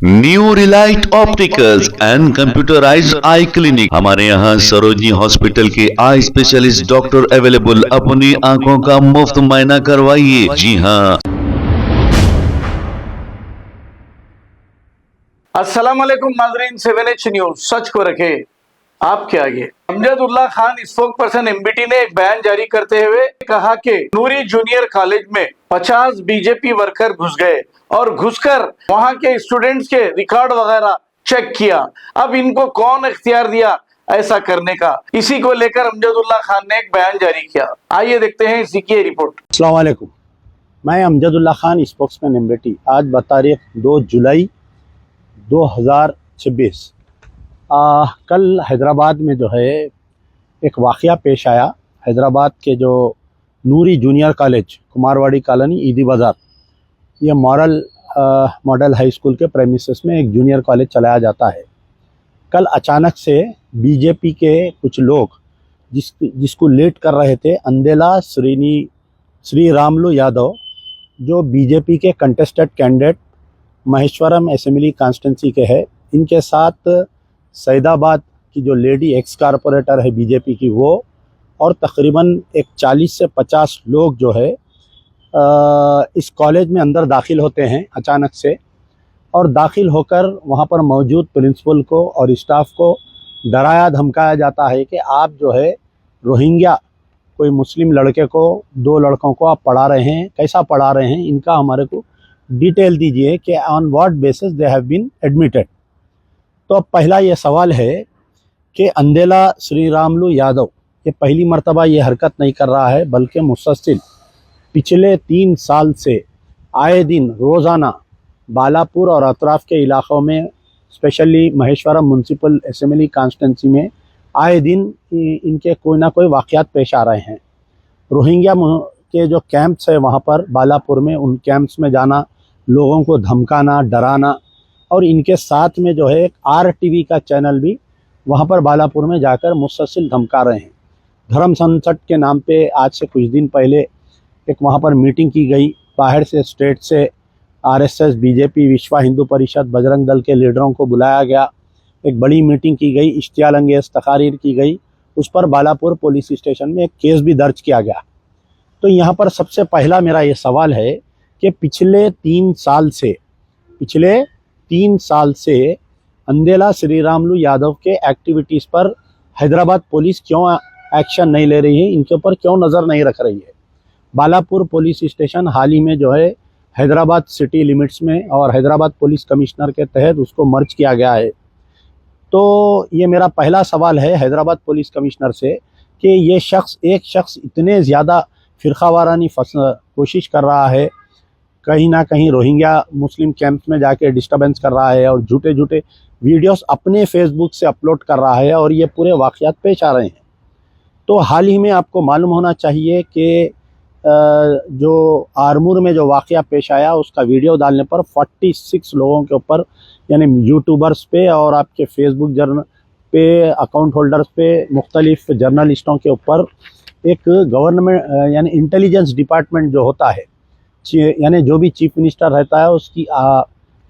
New Relight opticals and computerised I clinic. हमारे यहाँ Sarojini hospital के आई स्पेशलिस्ट डॉक्टर अवेलेबल। अपनी आंखों का मुफ्त मुआयना करवाइए। जी हाँ। अस्सलाम वालेकुम नाज़रीन, 7H न्यूज सच को रखे आपके आगे। अमजदुल्ला खान स्पोक्सपर्सन एमबीटी ने एक बयान जारी करते हुए कहा कि नूरी जूनियर कॉलेज में 50 बीजेपी वर्कर घुस गए और घुसकर वहां के स्टूडेंट्स के रिकॉर्ड वगैरह चेक किया। अब इनको कौन इख्तियार दिया ऐसा करने का? इसी को लेकर अमजदुल्ला खान ने एक बयान जारी किया। आइए देखते हैं इसी की रिपोर्ट। अस्सलाम वालेकुम, मैं अमजदुल्ला खान स्पोक्समैन एमबीटी। आज बतारीख 2 जुलाई 2026 कल हैदराबाद में जो है एक वाक़या पेश आया। हैदराबाद के जो नूरी जूनियर कॉलेज, कुमारवाड़ी कॉलोनी, ईदी बाज़ार, ये मॉडल हाई स्कूल के प्रेमिसेस में एक जूनियर कॉलेज चलाया जाता है। कल अचानक से बीजेपी के कुछ लोग जिसको लीड कर रहे थे अंदेला श्री रामुलु यादव, जो बीजेपी के contested candidate Maheshwaram assembly constituency के हैं, इनके साथ सैदाबाद की जो लेडी एक्स कारपोरेटर है बीजेपी की, वो और तकरीबन एक 40 से 50 लोग जो है इस कॉलेज में अंदर दाखिल होते हैं अचानक से। और दाखिल होकर वहाँ पर मौजूद प्रिंसिपल को और स्टाफ को डराया धमकाया जाता है कि आप जो है रोहिंग्या कोई मुस्लिम लड़के को, 2 लड़कों को आप पढ़ा रहे हैं, कैसा पढ़ा रहे हैं, इनका हमारे को डिटेल दीजिए कि on what basis they have been admitted. तो अब पहला ये सवाल है कि अंदेला श्री रामुलु यादव ये पहली मर्तबा ये हरकत नहीं कर रहा है, बल्कि मुसलसल पिछले 3 साल से आए दिन रोज़ाना बालापुर और अतराफ़ के इलाक़ों में, specially Maheshwaram municipal assembly constituency में आए दिन इनके कोई ना कोई वाक़यात पेश आ रहे हैं। रोहिंग्या के जो कैंप्स है वहाँ पर बालापुर में, उन कैंप्स में जाना, लोगों को धमकाना, डराना, और इनके साथ में जो है एक RTV का चैनल भी वहाँ पर बालापुर में जाकर मुसलसल धमका रहे हैं। धर्म संसद के नाम पे आज से कुछ दिन पहले एक वहाँ पर मीटिंग की गई। बाहर से, स्टेट से RSS, बीजेपी, विश्व हिंदू परिषद, बजरंग दल के लीडरों को बुलाया गया। एक बड़ी मीटिंग की गई, इश्तियाल-अंगेज़ तकारीर की गई। उस पर बालापुर पुलिस स्टेशन में एक केस भी दर्ज किया गया। तो यहाँ पर सबसे पहला मेरा ये सवाल है कि पिछले 3 साल से अंदेला श्री रामुलु यादव के एक्टिविटीज़ पर हैदराबाद पुलिस क्यों एक्शन नहीं ले रही है, इनके ऊपर क्यों नज़र नहीं रख रही है। बालापुर पुलिस स्टेशन हाल ही में जो है हैदराबाद सिटी लिमिट्स में और हैदराबाद पुलिस कमिश्नर के तहत उसको मर्ज किया गया है। तो ये मेरा पहला सवाल है हैदराबाद पुलिस कमिश्नर से कि ये एक शख्स इतने ज़्यादा फ़िरक़ावारानी कोशिश कर रहा है, कहीं ना कहीं रोहिंग्या मुस्लिम कैंप्स में जाके डिस्टर्बेंस कर रहा है और झूठे वीडियोस अपने फेसबुक से अपलोड कर रहा है, और ये पूरे वाक़यात पेश आ रहे हैं। तो हाल ही में आपको मालूम होना चाहिए कि जो आरमूर में जो वाक़या पेश आया, उसका वीडियो डालने पर 46 लोगों के ऊपर, यानी यूट्यूबर्स पे और आपके फेसबुक पे अकाउंट होल्डर्स पे, मुख्तलिफ जर्नलिस्टों के ऊपर एक गवर्नमेंट यानी इंटेलिजेंस डिपार्टमेंट जो होता है, यानी जो भी चीफ मिनिस्टर रहता है उसकी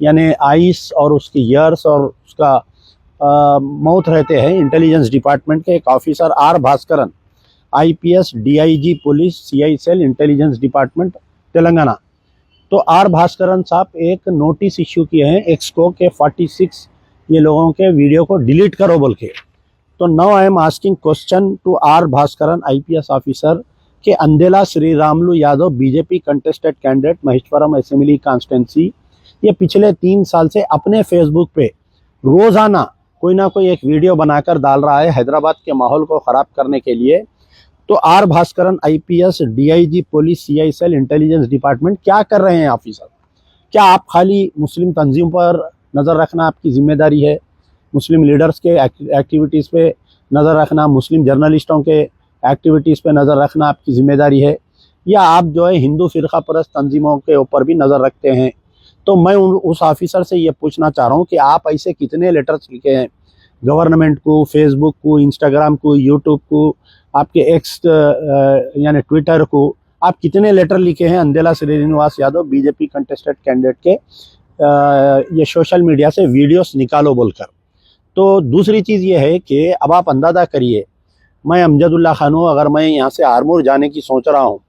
यानी आइस और उसकी ईयर्स और उसका माउथ रहते हैं इंटेलिजेंस डिपार्टमेंट के एक officer R Bhaskaran, IPS DIG police CI cell intelligence department Telangana. तो R भास्करन साहब एक नोटिस इश्यू किए हैं एक्सको के 46 ये लोगों के वीडियो को डिलीट करो बोल के। तो now I am asking question to R Bhaskaran IPS officer कि Andela Shri Ramulu Yadav BJP contested candidate Maheshwaram assembly constituency, ये पिछले 3 साल से अपने फेसबुक पे रोज़ाना कोई ना कोई एक वीडियो बनाकर डाल रहा है हैदराबाद के माहौल को ख़राब करने के लिए। तो R Bhaskaran IPS DIG police CI cell intelligence department क्या कर रहे हैं ऑफिसर? क्या आप खाली मुस्लिम तंजीम पर नज़र रखना आपकी ज़िम्मेदारी है, मुस्लिम लीडर्स के एक्टिविटीज़ पे नज़र रखना, मुस्लिम जर्नलिस्टों के एक्टिविटीज़ पे नज़र रखना आपकी ज़िम्मेदारी है, या आप जो है हिंदू फ़िरक़ा परस्त तंजीमों के ऊपर भी नज़र रखते हैं? तो मैं उस ऑफिसर से ये पूछना चाह रहा हूँ कि आप ऐसे कितने लेटर्स लिखे हैं गवर्नमेंट को, फेसबुक को, इंस्टाग्राम को, यूट्यूब को, आपके एक्स यानी ट्विटर को, आप कितने लेटर लिखे हैं Andela Srinivas Yadav BJP contested candidate के ये सोशल मीडिया से वीडियोस निकालो बोलकर। तो दूसरी चीज़ ये है कि अब आप अंदाज़ा करिए, मैं अमजदुल्ला खान हूँ, अगर मैं यहाँ से आरमूर जाने की सोच रहा हूँ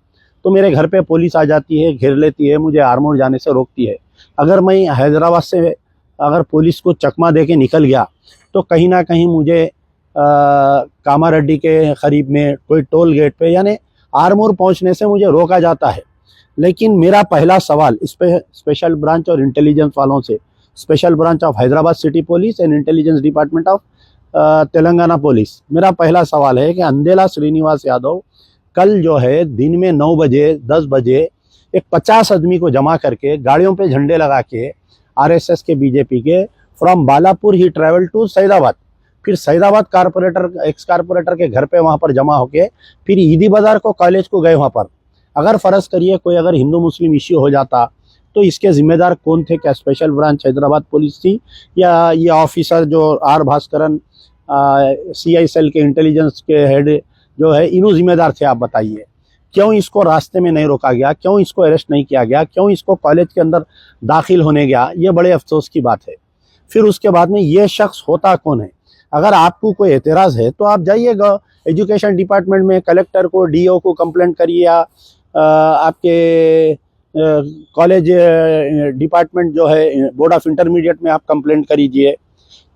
तो मेरे घर पे पुलिस आ जाती है, घेर लेती है, मुझे आरमूर जाने से रोकती है। अगर मैं हैदराबाद से अगर पुलिस को चकमा दे के निकल गया तो कहीं ना कहीं मुझे कामारेड्डी के करीब में कोई टोल गेट पे यानी आरमूर पहुंचने से मुझे रोका जाता है। लेकिन मेरा पहला सवाल स्पेशल ब्रांच और इंटेलिजेंस वालों से, special branch of Hyderabad city police and intelligence department of Telangana police, मेरा पहला सवाल है कि अंदेला श्रीनिवास यादव कल जो है दिन में 9 बजे 10 बजे एक 50 आदमी को जमा करके गाड़ियों पे झंडे लगा के आरएसएस के बीजेपी के from Balapur he travel to Saidabad, फिर सैदाबाद कारपोरेटर एक्स कारपोरेटर के घर पे वहाँ पर जमा होके फिर ईदी बाजार को कॉलेज को गए वहाँ पर। अगर फ़र्ज़ करिए कोई अगर हिंदू मुस्लिम इश्यू हो जाता तो इसके ज़िम्मेदार कौन थे? क्या स्पेशल ब्रांच हैदराबाद पुलिस थी या ये ऑफिसर जो आर भास्करन CI सेल के इंटेलिजेंस के हेड जो है इन्हों जिम्मेदार थे? आप बताइए क्यों इसको रास्ते में नहीं रोका गया, क्यों इसको अरेस्ट नहीं किया गया, क्यों इसको कॉलेज के अंदर दाखिल होने गया? ये बड़े अफसोस की बात है। फिर उसके बाद में ये शख्स होता कौन है? अगर आपको कोई एतराज़ है तो आप जाइएगा एजुकेशन डिपार्टमेंट में, कलेक्टर को DO को कंप्लेंट करिए या आपके कॉलेज डिपार्टमेंट जो है बोर्ड ऑफ इंटरमीडिएट में आप कंप्लेंट करीजिए।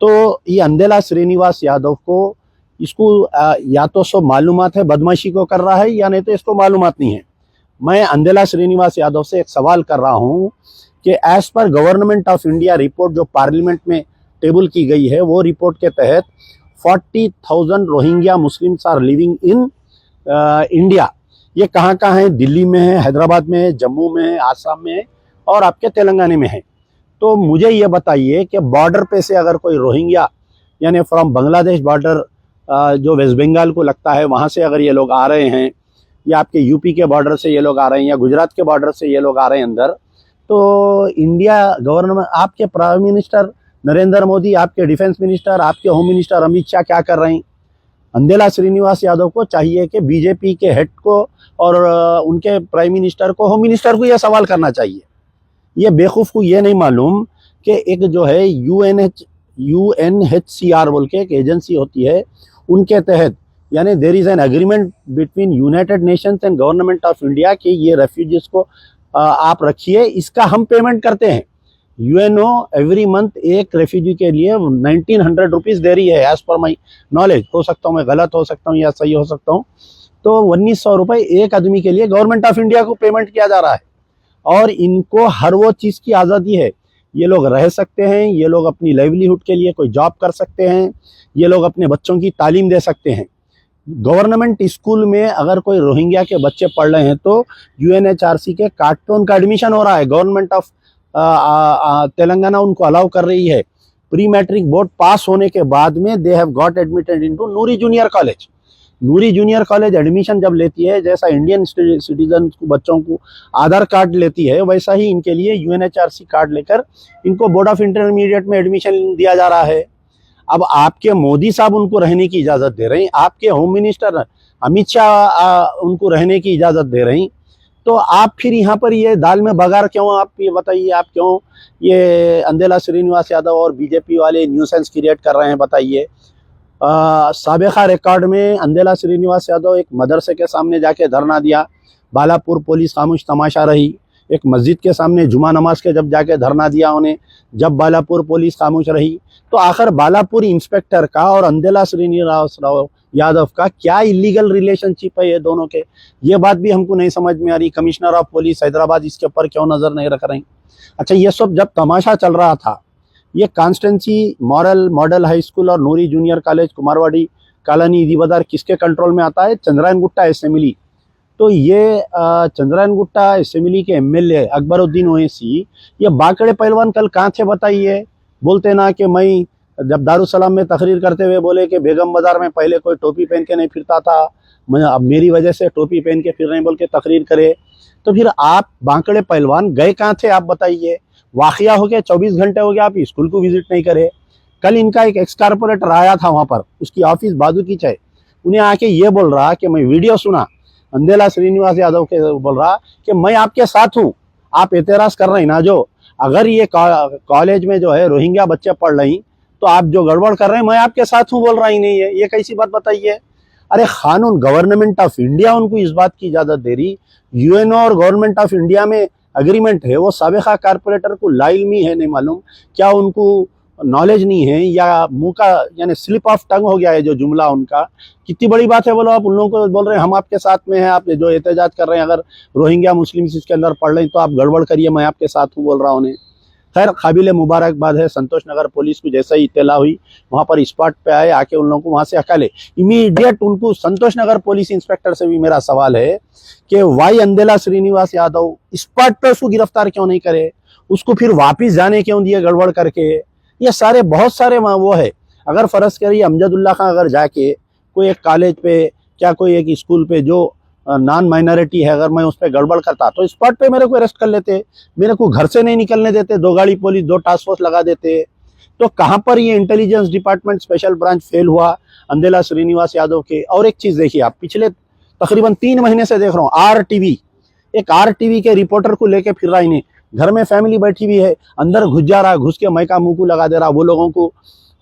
तो ये अंदेला श्रीनिवास यादव को इसको या तो सो मालूमात है बदमाशी को कर रहा है या नहीं तो इसको मालूमात नहीं है। मैं अंदेला श्रीनिवास यादव से एक सवाल कर रहा हूँ कि as per government of India report जो पार्लियामेंट में टेबल की गई है वो रिपोर्ट के तहत 40,000 Rohingya Muslims are living in India. ये कहाँ कहाँ है? दिल्ली में है, हैदराबाद में है, जम्मू में है, आसाम में है और आपके तेलंगाना में है। तो मुझे ये बताइए कि बॉर्डर पे से अगर कोई रोहिंग्या यानी फ्रॉम बांग्लादेश बॉर्डर जो वेस्ट बंगाल को लगता है वहाँ से अगर ये लोग आ रहे हैं या आपके यूपी के बॉर्डर से ये लोग आ रहे हैं या गुजरात के बॉर्डर से ये लोग आ रहे हैं अंदर, तो इंडिया गवर्नमेंट, आपके प्राइम मिनिस्टर नरेंद्र मोदी, आपके डिफेंस मिनिस्टर, आपके होम मिनिस्टर अमित शाह क्या कर रहे हैं? अंदेला श्रीनिवास यादव को चाहिए कि बीजेपी के हेड को और उनके प्राइम मिनिस्टर को, होम मिनिस्टर को यह सवाल करना चाहिए। ये बेवकूफ़ को ये नहीं मालूम कि एक जो है UNHCR बोल के एक एजेंसी होती है, उनके तहत यानी there is an agreement between United Nations and government of India कि ये रेफ्यूजीज को आप रखिए, इसका हम पेमेंट करते हैं। UNO एवरी मंथ एक रेफ्यूजी के लिए 1900 रुपीज़ दे रही है एज पर माई नॉलेज। हो सकता हूँ मैं गलत हो सकता हूँ या सही हो सकता हूँ। तो 1900 रुपये एक आदमी के लिए गवर्नमेंट ऑफ इंडिया को पेमेंट किया जा रहा है और इनको हर वो चीज़ की आज़ादी है। ये लोग रह सकते हैं, ये लोग अपनी लाइवलीहुड के लिए कोई जॉब कर सकते हैं, ये लोग अपने बच्चों की तालीम दे सकते हैं। गवर्नमेंट स्कूल में अगर कोई रोहिंग्या के बच्चे पढ़ रहे हैं तो UNHRC के कार्टून का एडमिशन हो रहा है। गवर्नमेंट ऑफ तेलंगाना उनको अलाउ कर रही है। प्री मैट्रिक बोर्ड पास होने के बाद में they have got admitted into Noori junior college. Noori junior college admission जब लेती है, जैसा इंडियन सिटीजन बच्चों को आधार कार्ड लेती है, वैसा ही इनके लिए UNHRC कार्ड लेकर इनको बोर्ड ऑफ इंटरमीडिएट में एडमिशन दिया जा रहा है। अब आपके मोदी साहब उनको रहने की इजाज़त दे रहे हैं, आपके होम मिनिस्टर अमित शाह उनको रहने की इजाज़त दे रहे हैं, तो आप फिर यहाँ पर ये दाल में बघार क्यों? आप ये बताइए, आप क्यों ये अंदेला श्रीनिवास यादव और बीजेपी वाले न्यूसेंस क्रिएट कर रहे हैं? बताइए। साबिका रिकॉर्ड में अंदेला श्रीनिवास यादव एक मदरसे के सामने जाके धरना दिया, बालापुर पुलिस खामोश तमाशा रही। एक मस्जिद के सामने जुमा नमाज के जब जाके धरना दिया उन्हें, जब बालापुर पुलिस खामोश रही। तो आखिर बालापुर इंस्पेक्टर का और अंदेला श्रीनिवास यादव का क्या इलीगल रिलेशनशिप है ये दोनों के? ये बात भी हमको नहीं समझ में आ रही। कमिश्नर ऑफ पुलिस हैदराबाद इसके ऊपर क्यों नज़र नहीं रख रही? अच्छा, ये सब जब तमाशा चल रहा था, ये कॉन्स्टेंसी मॉडल हाई स्कूल और नूरी जूनियर कॉलेज कुमारवाड़ी कॉलोनी ईदी बाजार किसके कंट्रोल में आता है? चंद्रायन गुट्टा असेंबली। तो ये चंद्रायन गुट्टा असेंबली के MLA अकबरुद्दीन ओवैसी, ये बाकड़े पहलवान कल कहाँ थे बताइए? बोलते ना कि मैं जब दारुसलाम में तकरीर करते हुए बोले कि बेगम बाजार में पहले कोई टोपी पहन के नहीं फिरता था, मैं अब मेरी वजह से टोपी पहन के फिर रहे बोल के तकरीर करे। तो फिर आप बांकड़े पहलवान गए कहाँ थे आप बताइए? वाकया हो गया 24 घंटे हो गया, आप स्कूल को विजिट नहीं करे। कल इनका एक एक्स कारपोरेटर आया था वहाँ पर, उसकी ऑफिस बाजू की है, उन्हें आके ये बोल रहा कि मैं वीडियो सुना अंदेला श्रीनिवास यादव के, बोल रहा कि मैं आपके साथ हूँ, आप एतराज़ कर रहे हैं ना, जो अगर ये कॉलेज में जो है रोहिंग्या बच्चे पढ़ रही तो आप जो गड़बड़ कर रहे हैं मैं आपके साथ हूँ बोल रहा ही नहीं है, ये कैसी बात बताइए। अरे कानून गवर्नमेंट ऑफ इंडिया उनको इस बात की इजाजत दे रही, यूएनओ और गवर्नमेंट ऑफ इंडिया में एग्रीमेंट है, वो साबिका कारपोरेटर को लाइल्मी है नहीं मालूम, क्या उनको नॉलेज नहीं है या मुंह का यानी स्लिप ऑफ टंग हो गया है जो जुमला उनका। कितनी बड़ी बात है बोलो, आप उन लोगों को बोल रहे हैं हम आपके साथ में हैं, आप जो एहतजाज कर रहे हैं अगर रोहिंग्या मुस्लिम इसके अंदर पढ़ रहे हैं तो आप गड़बड़ करिए, मैं आपके साथ हूँ बोल रहा हूँ। खैर काबिल मुबारकबाद है, संतोष नगर पुलिस को जैसा ही इत्तला हुई वहाँ पर स्पॉट पे आए, आके उन लोगों को वहाँ से हकाले इमीडिएट उनको। संतोष नगर पुलिस इंस्पेक्टर से भी मेरा सवाल है कि वाई अंदेला श्रीनिवास यादव स्पॉट पे उसको गिरफ्तार क्यों नहीं करे, उसको फिर वापिस जाने क्यों दिए गड़बड़ करके। ये सारे बहुत सारे वो है। अगर फर्ज करिए अमजदुल्ला खां अगर जाके कोई एक कॉलेज पे क्या कोई एक स्कूल पे जो नॉन माइनॉरिटी है अगर मैं उस पर गड़बड़ करता तो स्पॉट पे मेरे को अरेस्ट कर लेते, मेरे को घर से नहीं निकलने देते, 2 गाड़ी पुलिस 2 टास्क फोर्स लगा देते। तो कहाँ पर ये intelligence department special branch fail हुआ अंदेला श्रीनिवास यादव के। और एक चीज़ देखिए, आप पिछले तकरीबन 3 महीने से देख रहा हूँ RTV, एक RTV के रिपोर्टर को लेके फिर रहा, इन्हें घर में फैमिली बैठी हुई है, अंदर घुस जा रहा, घुस के मैका मुंह को लगा दे रहा। वो लोगों को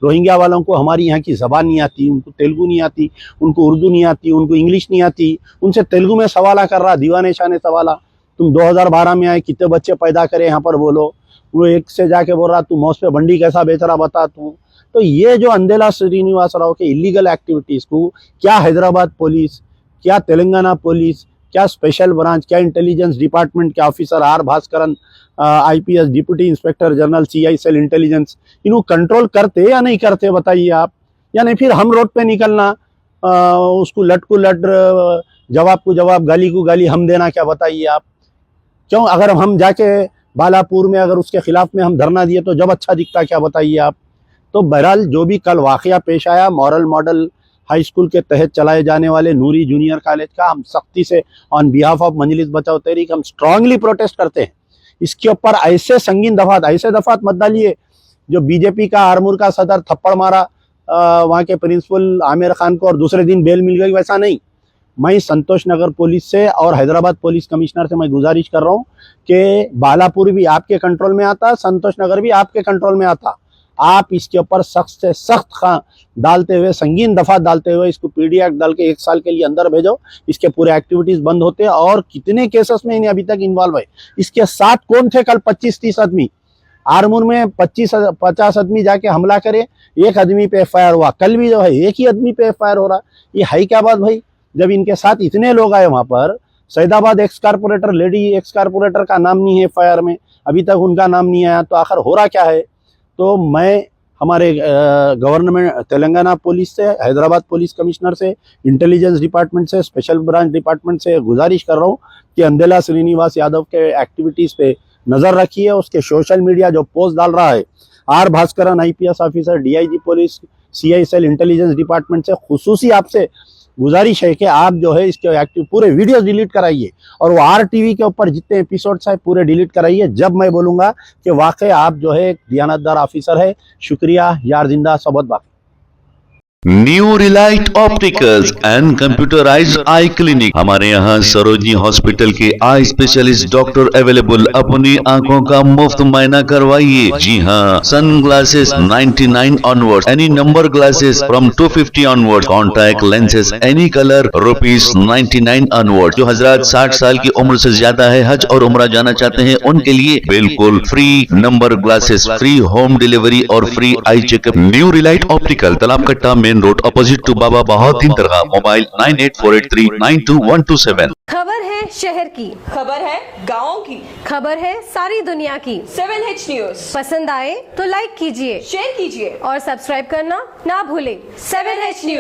रोहिंग्या वालों को हमारी यहाँ की ज़बान नहीं आती, उनको तेलुगु नहीं आती, उनको उर्दू नहीं आती, उनको इंग्लिश नहीं आती, उनसे तेलुगु में सवाला कर रहा, दीवाने शाने सवाला। तुम 2012 में आए, कितने बच्चे पैदा करे यहाँ पर बोलो। वो एक से जाके बोल रहा तू मौस पे बंडी कैसा बेच रहा बता तू। तो ये जो अंदेला श्रीनिवास राव के इलीगल एक्टिविटीज़ को क्या हैदराबाद पुलिस, क्या तेलंगाना पुलिस, क्या स्पेशल ब्रांच, क्या इंटेलिजेंस डिपार्टमेंट के officer R Bhaskaran IPS deputy inspector general CI cell intelligence इनको कंट्रोल करते या नहीं करते बताइए आप। या नहीं फिर हम रोड पे निकलना उसको लट को लट जवाब को जवाब गाली को गाली हम देना, क्या बताइए आप। क्यों अगर हम जाके बालापुर में अगर उसके खिलाफ में हम धरना दिए तो जब अच्छा दिखता, क्या बताइए आप। तो बहरहाल जो भी कल वाकया पेश आया मॉरल मॉडल हाई स्कूल के तहत चलाए जाने वाले नूरी जूनियर कॉलेज का, हम सख्ती से ऑन बिहाफ ऑफ मजलिस बचाओ तहरीक हम स्ट्रांगली प्रोटेस्ट करते हैं। इसके ऊपर ऐसे संगीन दफात, ऐसे दफात मत डालिए जो बीजेपी का आरमूर का सदर थप्पड़ मारा वहाँ के प्रिंसिपल आमिर खान को और दूसरे दिन बेल मिल गई, वैसा नहीं। मैं संतोष नगर पुलिस से और हैदराबाद पुलिस कमिश्नर से मैं गुजारिश कर रहा हूँ कि बालापुर भी आपके कंट्रोल में आता, संतोष नगर भी आपके कंट्रोल में आता। आप इसके ऊपर सख्त से सख्त डालते हुए, संगीन दफा डालते हुए इसको PD एक्ट डाल के 1 साल के लिए अंदर भेजो, इसके पूरे एक्टिविटीज बंद होते हैं। और कितने केसेस में इन्हें अभी तक इन्वॉल्व है, इसके साथ कौन थे कल 25-30 आदमी आरमूर में 50 आदमी जाके हमला करे, 1 आदमी पे FIR हुआ, कल भी जो है 1 ही आदमी पे FIR हो रहा। ये है क्या बात भाई, जब इनके साथ इतने लोग आए वहां पर। Saidabad x corporator, lady x corporator का नाम नहीं है FIR में, अभी तक उनका नाम नहीं आया, तो आखिर हो रहा क्या है। तो मैं हमारे गवर्नमेंट तेलंगाना पुलिस से, हैदराबाद पुलिस कमिश्नर से, इंटेलिजेंस डिपार्टमेंट से, स्पेशल ब्रांच डिपार्टमेंट से गुजारिश कर रहा हूँ कि अंदेला श्रीनिवास यादव के एक्टिविटीज़ पे नज़र रखिए। उसके सोशल मीडिया जो पोस्ट डाल रहा है, R Bhaskaran IPS officer, DIG police, CI cell intelligence department से खुसूसी आपसे गुजारिश है कि आप जो है इसके एक्टिव पूरे वीडियोस डिलीट कराइए और वो RTV के ऊपर जितने एपिसोड्स है पूरे डिलीट कराइए। जब मैं बोलूँगा कि वाकई आप जो है एक दियानतदार ऑफिसर है। शुक्रिया, यार जिंदा सबत बाकी। New Relight opticals and computerised I clinic, हमारे यहाँ सरोजनी हॉस्पिटल के आई स्पेशलिस्ट डॉक्टर अवेलेबल। अपनी आंखों का मुफ्त मायना करवाइए। जी हाँ, sunglasses 99 onward, any number glasses from 250 onward, contact lenses any colour ₹99 onward. जो हजरात 60 साल की उम्र से ज्यादा है, हज और उम्रा जाना चाहते हैं, उनके लिए बिल्कुल free number glasses, free home delivery और free eye checkup. New relight optical, Talab Katta main road, opposite to Baba Bahauddin Dargah. Mobile 9848392127। खबर है शहर की, खबर है गाँव की, खबर है सारी दुनिया की। 7H न्यूज पसंद आए तो लाइक कीजिए, शेयर कीजिए और सब्सक्राइब करना ना भूलें। 7H news.